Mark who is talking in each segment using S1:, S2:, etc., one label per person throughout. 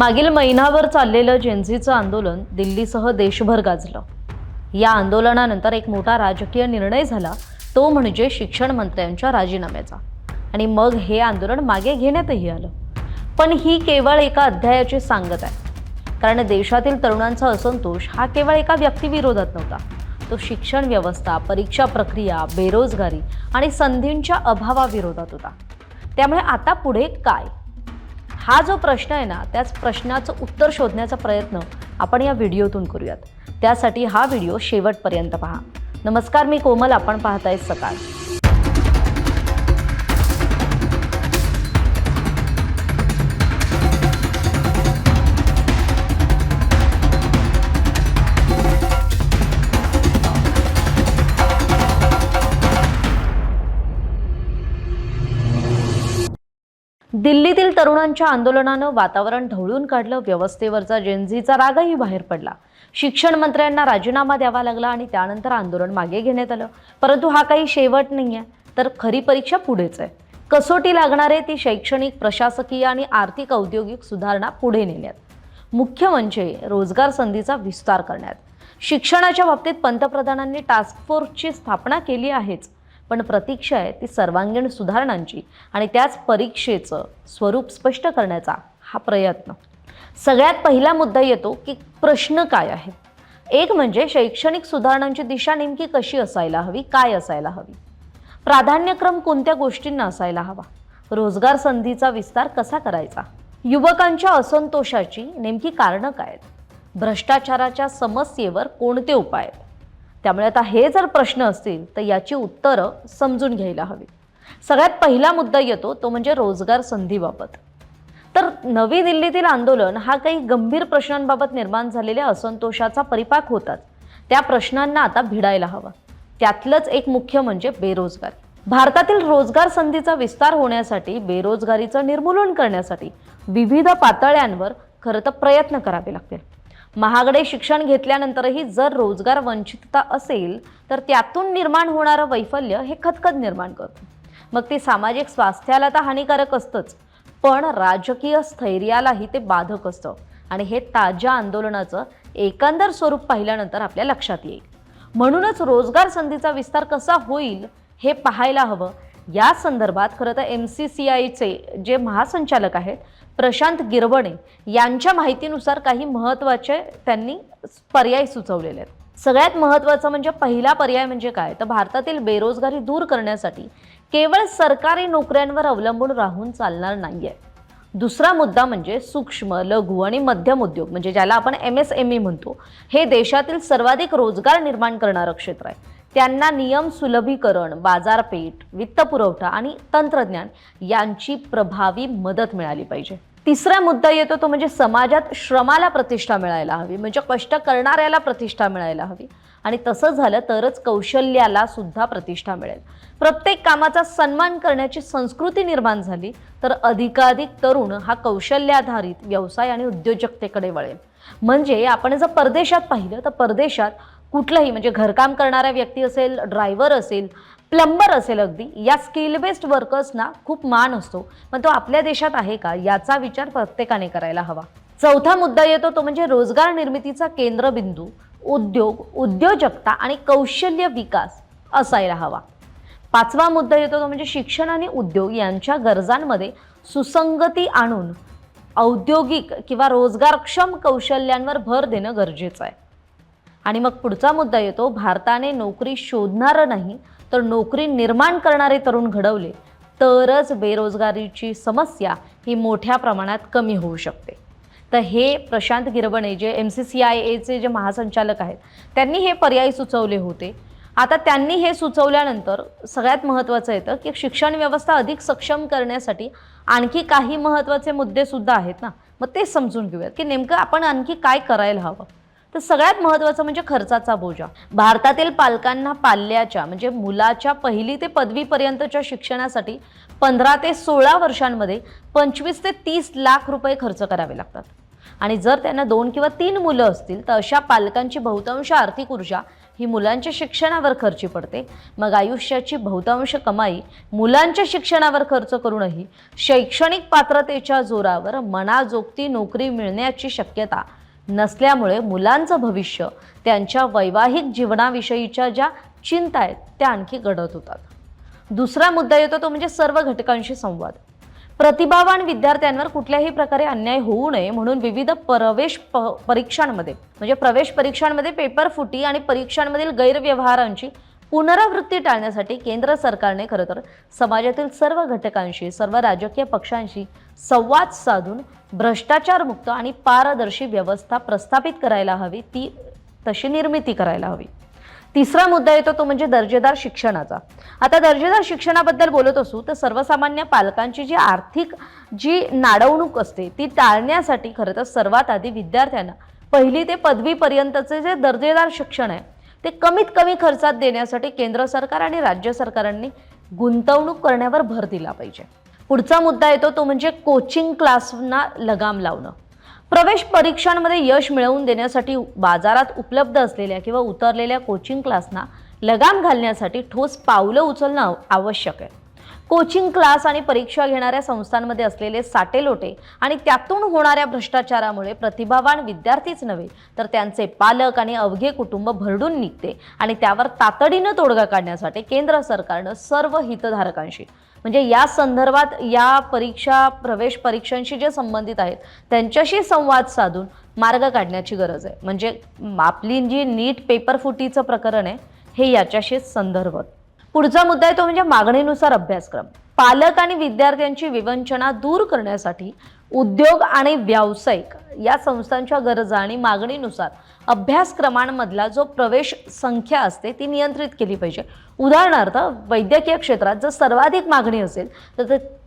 S1: मागील महिनाभर चाललेलं जेनझीचं आंदोलन दिल्लीसह देशभर गाजलं। या आंदोलनानंतर एक मोठा राजकीय निर्णय झाला, तो म्हणजे शिक्षण मंत्र्यांच्या राजीनाम्याचा। आणि मग हे आंदोलन मागे घेण्यातही आलं। पण ही केवळ एका अध्यायाची सांगत आहे, कारण देशातील तरुणांचा असंतोष हा केवळ एका व्यक्तिविरोधात नव्हता। तो शिक्षण व्यवस्था, परीक्षा प्रक्रिया, बेरोजगारी आणि संधींच्या अभावाविरोधात होता। त्यामुळे आता पुढे काय, हा जो प्रश्न आहे ना, त्याच प्रश्नाचं उत्तर शोधण्याचा प्रयत्न आपण या व्हिडिओतून करूयात। त्यासाठी हा व्हिडिओ शेवटपर्यंत पहा। नमस्कार, मी कोमल, आपण पाहताय सकाळ। दिल्लीतील तरुणांच्या आंदोलनानं वातावरण ढवळून काढलं। व्यवस्थेवरचा जेनझीचा रागही बाहेर पडला। शिक्षण मंत्र्यांना राजीनामा द्यावा लागला आणि त्यानंतर आंदोलन मागे घेण्यात आलं। परंतु हा काही शेवट नाहीये, तर खरी परीक्षा पुढेच आहे। कसोटी लागणार आहे ती शैक्षणिक, प्रशासकीय आणि आर्थिक औद्योगिक सुधारणा पुढे नेण्यात। मुख्य म्हणजे रोजगार संधीचा विस्तार करण्यात। शिक्षणाच्या बाबतीत पंतप्रधानांनी टास्क फोर्सची स्थापना केली आहेच, पण प्रतीक्षा आहे ती सर्वांगीण सुधारणांची आणि त्याच परीक्षेचं स्वरूप स्पष्ट करण्याचा हा प्रयत्न। सगळ्यात पहिला मुद्दा येतो की प्रश्न काय आहे। एक म्हणजे शैक्षणिक सुधारणांची दिशा नेमकी कशी असायला हवी, काय असायला हवी, प्राधान्यक्रम कोणत्या गोष्टींना असायला हवा, रोजगार संधीचा विस्तार कसा करायचा, युवकांच्या असंतोषाची नेमकी कारणं काय आहेत, भ्रष्टाचाराच्या समस्येवर कोणते उपाय आहेत। त्यामुळे आता हे जर प्रश्न असतील तर याची उत्तरं समजून घ्यायला हवी। सगळ्यात पहिला मुद्दा येतो तो म्हणजे रोजगार संधीबाबत। तर नवी दिल्लीतील आंदोलन हा काही गंभीर प्रश्नांबाबत निर्माण झालेल्या असंतोषाचा परिपाक होताच। त्या प्रश्नांना आता भिडायला हवं। त्यातलंच एक मुख्य म्हणजे बेरोजगारी। भारतातील रोजगार संधीचा विस्तार होण्यासाठी, बेरोजगारीचं निर्मूलन करण्यासाठी विविध पातळ्यांवर खरं तर प्रयत्न करावे लागतील। महागडे शिक्षण घेतल्यानंतरही जर रोजगार वंचितता असेल तर त्यातून निर्माण होणारं वैफल्य हे खदखद निर्माण करतं। मग ते सामाजिक स्वास्थ्याला तर हानिकारक असतंच, पण राजकीय स्थैर्यालाही ते बाधक असतं। आणि हे ताज्या आंदोलनाचं एकंदर स्वरूप पाहिल्यानंतर आपल्या लक्षात येईल। म्हणूनच रोजगार संधीचा विस्तार कसा होईल हे पाहायला हवं। या संदर्भात खरं तर MCCIचे जे महासंचालक आहेत प्रशांत गिरवणे यांच्या माहितीनुसार काही महत्त्वाचे त्यांनी पर्याय सुचवलेले आहेत। सगळ्यात महत्त्वाचं म्हणजे पहिला पर्याय म्हणजे काय, तर भारतातील बेरोजगारी दूर करण्यासाठी केवळ सरकारी नोकऱ्यांवर अवलंबून राहून चालणार नाहीये। दुसरा मुद्दा म्हणजे सूक्ष्म, लघु आणि मध्यम उद्योग, म्हणजे ज्याला आपण MSME म्हणतो, हे देशातील सर्वाधिक रोजगार निर्माण करणारं क्षेत्र आहे। त्यांना नियम सुलभीकरण, बाजारपेठ, वित्तपुरवठा आणि तंत्रज्ञान यांची प्रभावी मदत मिळाली पाहिजे। तिसरा मुद्दा येतो तो म्हणजे समाजात श्रमाला प्रतिष्ठा मिळायला हवी, म्हणजे कष्ट करणाऱ्याला प्रतिष्ठा मिळायला हवी। आणि तसं झालं तरच कौशल्याला सुद्धा प्रतिष्ठा मिळेल। प्रत्येक कामाचा सन्मान करण्याची संस्कृती निर्माण झाली तर अधिकाधिक तरुण हा कौशल्याधारित व्यवसाय आणि उद्योजकतेकडे वळेल। म्हणजे आपण जर परदेशात पाहिलं तर परदेशात कुठलंही म्हणजे घरकाम करणारा व्यक्ती असेल, ड्रायव्हर असेल, प्लंबर असेल, अगदी या स्किल बेस्ड वर्कर्सना खूप मान असतो। पण तो आपल्या देशात आहे का, याचा विचार प्रत्येकाने करायला हवा। चौथा मुद्दा येतो तो म्हणजे रोजगार निर्मितीचा केंद्रबिंदू उद्योग, उद्योजकता आणि कौशल्य विकास असायला हवा। पाचवा मुद्दा येतो तो म्हणजे शिक्षण आणि उद्योग यांच्या गरजांमध्ये सुसंगती आणून औद्योगिक किंवा रोजगारक्षम कौशल्यांवर भर देणं गरजेचं आहे। आणि मग पुढचा मुद्दा येतो, भारताने नोकरी शोधणारं नाही तर नोकरी निर्माण करणारे तरुण घडवले तरच बेरोजगारीची समस्या ही मोठ्या प्रमाणात कमी होऊ शकते। तर हे प्रशांत गिरवणे जे MCCIचे जे महासंचालक आहेत त्यांनी हे पर्याय सुचवले होते। आता त्यांनी हे सुचवल्यानंतर सगळ्यात महत्त्वाचं येतं की शिक्षण व्यवस्था अधिक सक्षम करण्यासाठी आणखी काही महत्त्वाचे मुद्दे सुद्धा आहेत ना, मग ते समजून घेऊयात की नेमकं आपण आणखी काय करायला हवं। तर सगळ्यात महत्त्वाचं म्हणजे खर्चाचा बोजा। भारतातील पालकांना पाल्याच्या म्हणजे मुलाच्या पहिली ते पदवीपर्यंतच्या शिक्षणासाठी 15 ते 16 वर्षांमध्ये 25 ते 30 लाख रुपये खर्च करावे लागतात। आणि जर त्यांना 2 किंवा 3 मुलं असतील तर अशा पालकांची बहुतांश आर्थिक ऊर्जा ही मुलांच्या शिक्षणावर खर्ची पडते, मग आयुष्याची बहुतांश कमाई मुलांच्या शिक्षणावर खर्च करूनही शैक्षणिक पात्रतेच्या जोरावर मनाजोगती नोकरी मिळण्याची शक्यता नसल्यामुळे मुलांचं भविष्य, त्यांच्या वैवाहिक जीवनाविषयीच्या ज्या चिंता आहेत त्या आणखी गडद होतात. दुसरा मुद्दा येतो तो म्हणजे सर्व घटकांशी संवाद. प्रतिभावान विद्यार्थ्यांवर कुठल्याही प्रकारे अन्याय होऊ नये म्हणून विविध प्रवेश परीक्षांमध्ये पेपर फुटी आणि परीक्षांमधील गैरव्यवहारांची पुनरावृत्ती टाळण्यासाठी केंद्र सरकारने खरं तर समाजातील सर्व घटकांशी, सर्व राजकीय पक्षांशी संवाद साधून भ्रष्टाचारमुक्त आणि पारदर्शी व्यवस्था प्रस्थापित करायला हवी, ती तशी निर्मिती करायला हवी. तिसरा मुद्दा येतो तो म्हणजे दर्जेदार शिक्षणाचा. आता दर्जेदार शिक्षणाबद्दल बोलत असू तर सर्वसामान्य पालकांची जी आर्थिक नाडवणूक असते ती टाळण्यासाठी खरं तर सर्वात आधी विद्यार्थ्यांना पहिली ते पदवीपर्यंतचे जे दर्जेदार शिक्षण आहे ते कमीत कमी खर्चात देण्यासाठी केंद्र सरकार आणि राज्य सरकारांनी गुंतवणूक करण्यावर भर दिला पाहिजे. पुढचा मुद्दा येतो तो म्हणजे कोचिंग क्लासना लगाम लावणं. प्रवेश परीक्षांमध्ये यश मिळवून देण्यासाठी बाजारात उपलब्ध असलेल्या किंवा उतरलेल्या कोचिंग क्लासना लगाम घालण्यासाठी ठोस पावलं उचलणं आवश्यक आहे. कोचिंग क्लास आणि परीक्षा घेणाऱ्या संस्थांमध्ये असलेले साटेलोटे आणि त्यातून होणाऱ्या भ्रष्टाचारामुळे प्रतिभावान विद्यार्थीच नव्हे तर त्यांचे पालक आणि अवघे कुटुंब भरडून निघते आणि त्यावर तातडीनं तोडगा काढण्यासाठी केंद्र सरकारनं सर्व हितधारकांशी म्हणजे या संदर्भात या प्रवेश परीक्षांशी जे संबंधित आहेत त्यांच्याशी संवाद साधून मार्ग काढण्याची गरज आहे. म्हणजे आपली जी नीट पेपर फुटीचं प्रकरण आहे हे याच्याशीच संदर्भात. पुढचा मुद्दा आहे तो म्हणजे मागणीनुसार अभ्यासक्रम. पालक आणि विद्यार्थ्यांची विवंचना दूर करण्यासाठी उद्योग आणि व्यावसायिक या संस्थांच्या गरजा आणि मागणीनुसार अभ्यासक्रमांमधला जो प्रवेश संख्या असते ती नियंत्रित केली पाहिजे. उदाहरणार्थ वैद्यकीय क्षेत्रात जर सर्वाधिक मागणी असेल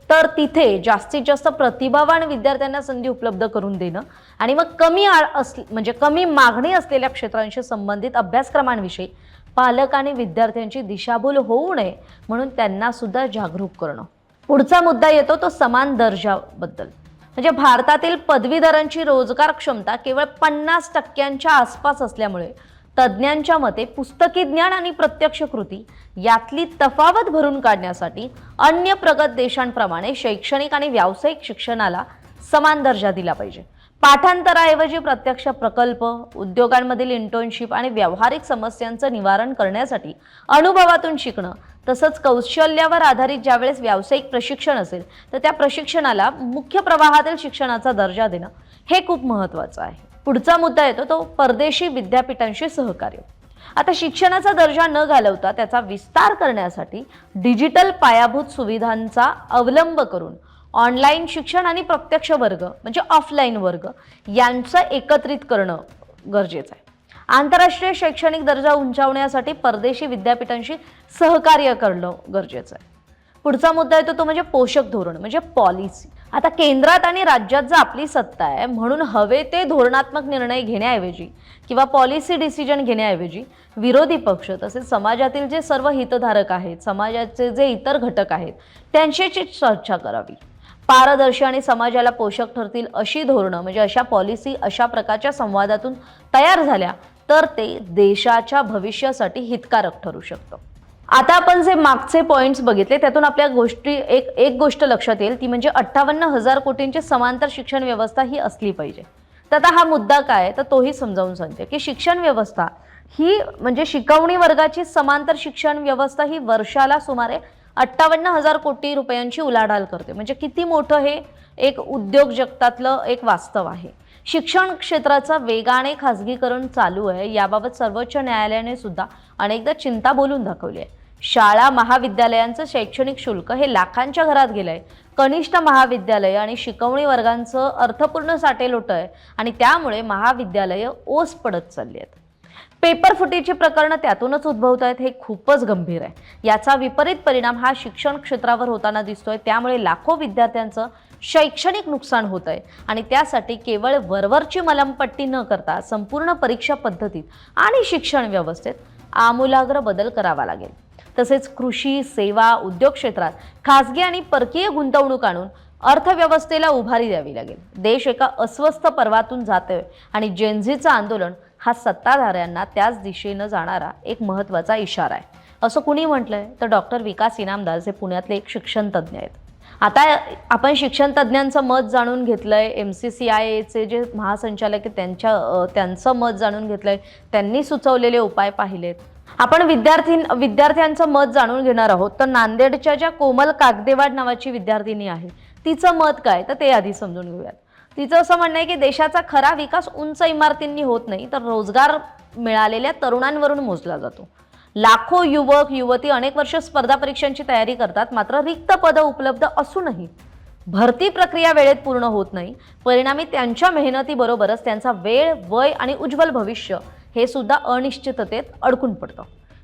S1: तर तिथे जास्तीत जास्त प्रतिभावान विद्यार्थ्यांना संधी उपलब्ध करून देणं आणि मग कमी मागणी असलेल्या क्षेत्रांशी संबंधित अभ्यासक्रमांविषयी पालक आणि विद्यार्थ्यांची दिशाभूल होऊ नये म्हणून त्यांना सुद्धा जागरूक करणं. पुढचा मुद्दा येतो तो समान दर्जाबद्दल. म्हणजे भारतातील पदवीधरांची रोजगार क्षमता केवळ 50% आसपास असल्यामुळे तज्ज्ञांच्या मते पुस्तकी ज्ञान आणि प्रत्यक्ष कृती यातली तफावत भरून काढण्यासाठी अन्य प्रगत देशांप्रमाणे शैक्षणिक आणि व्यावसायिक शिक्षणाला समान दर्जा दिला पाहिजे. पाठांतराऐवजी प्रत्यक्ष प्रकल्प, उद्योगांमधील इंटर्नशिप आणि व्यावहारिक समस्यांचं निवारण करण्यासाठी अनुभवातून शिकणं तसंच कौशल्यावर आधारित ज्यावेळेस व्यावसायिक प्रशिक्षण असेल तर त्या प्रशिक्षणाला मुख्य प्रवाहातील शिक्षणाचा दर्जा देणं हे खूप महत्त्वाचं आहे. पुढचा मुद्दा येतो तो परदेशी विद्यापीठांशी सहकार्य. आता शिक्षणाचा दर्जा न घालवता त्याचा विस्तार करण्यासाठी डिजिटल पायाभूत सुविधांचा अवलंब करून ऑनलाईन शिक्षण आणि प्रत्यक्ष वर्ग म्हणजे ऑफलाईन वर्ग यांचं एकत्रित करणं गरजेचं आहे. आंतरराष्ट्रीय शैक्षणिक दर्जा उंचावण्यासाठी परदेशी विद्यापीठांशी सहकार्य करणं गरजेचं आहे. पुढचा मुद्दा येतो तो म्हणजे पोषक धोरण म्हणजे पॉलिसी. आता केंद्रात आणि राज्यात जर आपली सत्ता आहे म्हणून हवे ते धोरणात्मक निर्णय घेण्याऐवजी किंवा पॉलिसी डिसिजन घेण्याऐवजी विरोधी पक्ष तसेच समाजातील जे सर्व हितधारक आहेत, समाजाचे जे इतर घटक आहेत त्यांच्याशी चर्चा करावी. पारदर्शी आणि समाजाला पोषक ठरतील अशी धोरणं म्हणजे अशा पॉलिसी अशा प्रकारच्या संवादातून तयार झाल्या तर ते देशाच्या भविष्यासाठी हितकारक ठरू शकतं. आता आपण जे मागचे पॉइंट्स बघितले त्यातून आपल्या एक गोष्ट लक्षात येईल ती म्हणजे 58,000 कोटींची समांतर शिक्षण व्यवस्था ही असली पाहिजे. तर आता हा मुद्दा काय तर तोही समजावून सांगते की शिक्षण व्यवस्था ही म्हणजे शिकवणी वर्गाची समांतर शिक्षण व्यवस्था ही वर्षाला सुमारे 58,000 कोटी रुपयांची उलाढाल करते. म्हणजे किती मोठं हे एक उद्योग जगतातलं एक वास्तव आहे. शिक्षण क्षेत्राचं वेगाने खाजगीकरण चालू आहे याबाबत सर्वोच्च न्यायालयाने सुद्धा अनेकदा चिंता बोलून दाखवली आहे. शाळा महाविद्यालयांचं शैक्षणिक शुल्क हे लाखांच्या घरात गेलंय. कनिष्ठ महाविद्यालय आणि शिकवणी वर्गांचं अर्थपूर्ण साटेलोट आहे आणि त्यामुळे महाविद्यालय ओस पडत चालली आहेत. पेपर फुटीची प्रकरणं त्यातूनच उद्भवत आहेत हे खूपच गंभीर आहे. याचा विपरीत परिणाम हा शिक्षण क्षेत्रावर होताना दिसतोय. त्यामुळे लाखो विद्यार्थ्यांचं शैक्षणिक नुकसान होत आहे आणि त्यासाठी केवळ वरवरची मलमपट्टी न करता संपूर्ण परीक्षा पद्धतीत आणि शिक्षण व्यवस्थेत आमूलाग्र बदल करावा लागेल. तसेच कृषी, सेवा, उद्योग क्षेत्रात खासगी आणि परकीय गुंतवणूक आणून अर्थव्यवस्थेला उभारी द्यावी लागेल. देश एका अस्वस्थ पर्वातून जातोय आणि जेनझीचं आंदोलन हा सत्ताधाऱ्यांना त्याच दिशेनं जाणारा एक महत्त्वाचा इशारा आहे, असं कुणी म्हटलंय तर डॉक्टर विकास इनामदार जे पुण्यातले एक शिक्षण तज्ज्ञ आहेत. आता आपण शिक्षण तज्ज्ञांचं मत जाणून घेतलंय, MCCIAचे जे महासंचालक आहेत त्यांचं मत जाणून घेतलंय, त्यांनी सुचवलेले उपाय पाहिलेत. आपण विद्यार्थ्यांचं मत जाणून घेणार आहोत. तर नांदेडच्या ज्या कोमल कागदेवाड नावाची विद्यार्थिनी आहे, तिचं मत काय तर ते आधी समजून घेऊयात. तिचं असं म्हणणं आहे की देशाचा खरा विकास उंच इमारतींनी होत नाही, तर रोजगार मिळालेल्या तरुणांवरून मोजला जातो. लाखो युवक युवती अनेक वर्ष स्पर्धा परीक्षांची तयारी करतात, मात्र रिक्त पदं उपलब्ध असूनही भरती प्रक्रिया वेळेत पूर्ण होत नाही. परिणामी त्यांच्या मेहनतीबरोबरच त्यांचा वेळ, वय आणि उज्ज्वल भविष्य हे सुद्धा अनिश्चिततेत अडकून पडतं.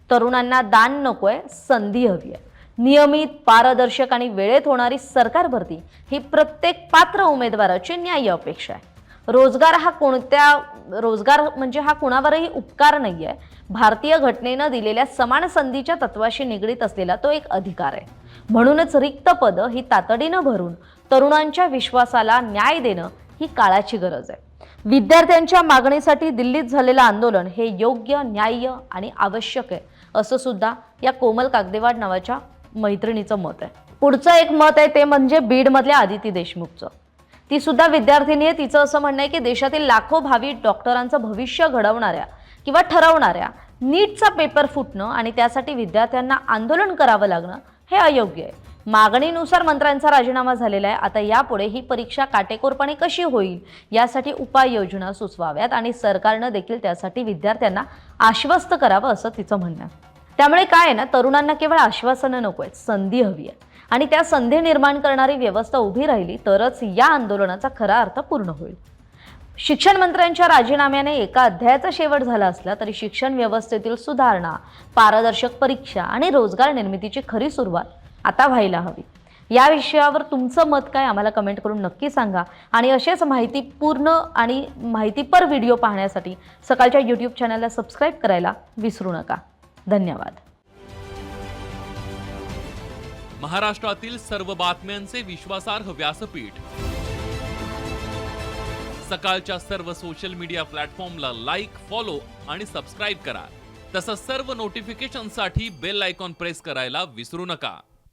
S1: तरुणांना दान नकोय, संधी हवी आहे. नियमित, पारदर्शक आणि वेळेत होणारी सरकार भरती ही प्रत्येक पात्र उमेदवाराची न्याय्य अपेक्षा आहे. रोजगार म्हणजे हा कुणावरही उपकार नाही आहे. भारतीय घटनेनं दिलेल्या समान संधीच्या तत्वाशी निगडीत असलेला तो एक अधिकार आहे. म्हणूनच रिक्त पदं ही तातडीनं भरून तरुणांच्या विश्वासाला न्याय देणं ही काळाची गरज आहे. विद्यार्थ्यांच्या मागणीसाठी दिल्लीत झालेलं आंदोलन हे योग्य, न्याय्य आणि आवश्यक आहे, असं सुद्धा या कोमल कागदेवाड नावाच्या मैत्रिणीचं मत आहे. पुढचं एक मत आहे ते म्हणजे बीडमधल्या आदिती देशमुखचं. ती सुद्धा विद्यार्थिनी आहे. तिचं असं म्हणणं आहे की देशातील लाखो भावी डॉक्टरांचं भविष्य घडवणाऱ्या किंवा ठरवणाऱ्या नीटचा पेपर फुटणं आणि त्यासाठी विद्यार्थ्यांना आंदोलन करावं लागणं हे अयोग्य आहे. मागणीनुसार मंत्र्यांचा राजीनामा झालेला आहे. आता यापुढे ही परीक्षा काटेकोरपणे कशी होईल यासाठी उपाययोजना सुचवाव्यात आणि सरकारनं देखील त्यासाठी विद्यार्थ्यांना आश्वस्त करावं, असं तिचं म्हणणं आहे. त्यामुळे काय आहे ना, तरुणांना केवळ आश्वासनं नको आहेत, संधी हवी आहे. आणि त्या संधी निर्माण करणारी व्यवस्था उभी राहिली तरच या आंदोलनाचा खरा अर्थ पूर्ण होईल. शिक्षण मंत्र्यांच्या राजीनाम्याने एका अध्यायाचा शेवट झाला असला तरी शिक्षण व्यवस्थेतील सुधारणा, पारदर्शक परीक्षा आणि रोजगार निर्मितीची खरी सुरुवात आता व्हायला हवी. या विषयावर तुमचं मत काय आम्हाला कमेंट करून नक्की सांगा. आणि असेच माहितीपूर्ण आणि माहितीपर व्हिडिओ पाहण्यासाठी सकाळच्या YouTube चॅनलला सबस्क्राईब करायला विसरू नका. धन्यवाद.
S2: महाराष्ट्रातील सर्व बातम्यांचे विश्वासार्ह व्यासपीठ सकाळच्या सर्व सोशल मीडिया प्लॅटफॉर्मला लाईक, फॉलो आणि सबस्क्राईब करा. तसंच सर्व नोटिफिकेशनसाठी बेल आयकॉन प्रेस करायला विसरू नका.